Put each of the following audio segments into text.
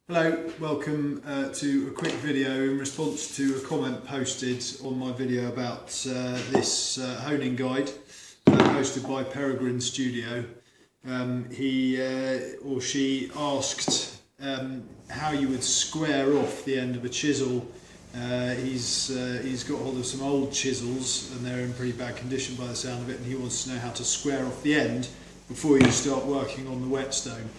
Hello, welcome to a quick video in response to a comment posted on my video about this honing guide posted by Peregrine Studio. He or she asked how you would square off the end of a chisel. He's got hold of some old chisels and they're in pretty bad condition by the sound of it, and he wants to know how to square off the end before you start working on the whetstone.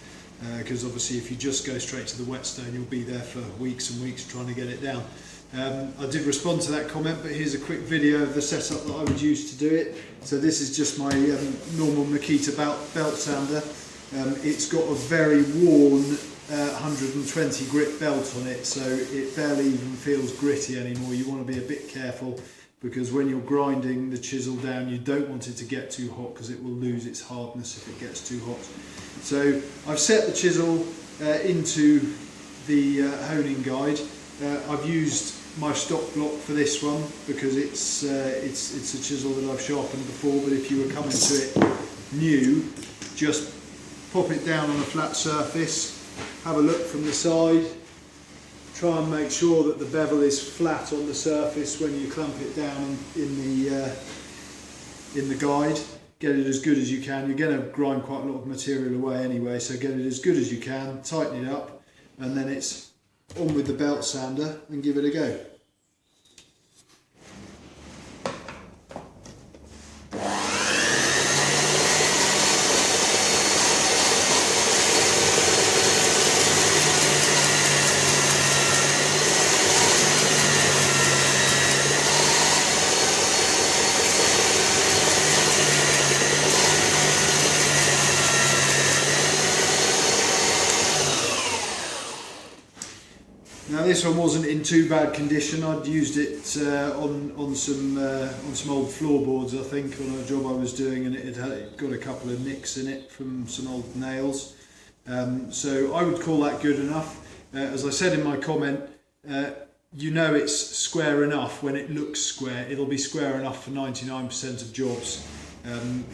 Because obviously if you just go straight to the whetstone you'll be there for weeks and weeks trying to get it down. I did respond to that comment, but here's a quick video of the setup that I would use to do it. So this is just my normal Makita belt sander. It's got a very worn 120 grit belt on it, so it barely even feels gritty anymore. You want to be a bit careful, because when you're grinding the chisel down you don't want it to get too hot, because it will lose its hardness if it gets too hot. So I've set the chisel into the honing guide. I've used my stock block for this one because it's a chisel that I've sharpened before, but if you were coming to it new, just pop it down on a flat surface, have a look from the side, try and make sure that the bevel is flat on the surface when you clamp it down in the guide. Get it as good as you can. You're going to grind quite a lot of material away anyway, so get it as good as you can, tighten it up, and then it's on with the belt sander and give it a go. Now this one wasn't in too bad condition. I'd used it on some old floorboards, I think, on a job I was doing, and it had got a couple of nicks in it from some old nails. So I would call that good enough. As I said in my comment, you know it's square enough when it looks square. It'll be square enough for 99% of jobs.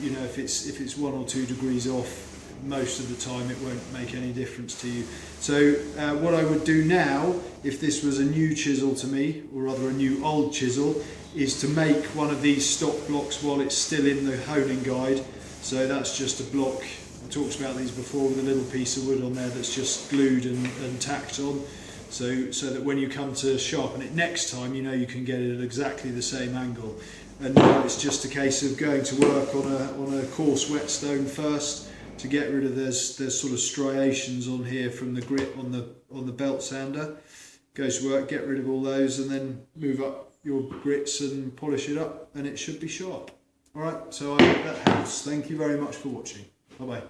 You know, if it's 1 or 2 degrees off, most of the time it won't make any difference to you. So what I would do now, if this was a new chisel to me, or rather a new old chisel, is to make one of these stock blocks while it's still in the honing guide. So that's just a block, I talked about these before, with a little piece of wood on there that's just glued and tacked on, so that when you come to sharpen it next time, you know you can get it at exactly the same angle. And now it's just a case of going to work on a coarse whetstone first, to get rid of there's sort of striations on here from the grit on the belt sander. Go to work, get rid of all those, and then move up your grits and polish it up, and it should be sharp. Alright, so I hope that helps. Thank you very much for watching. Bye bye.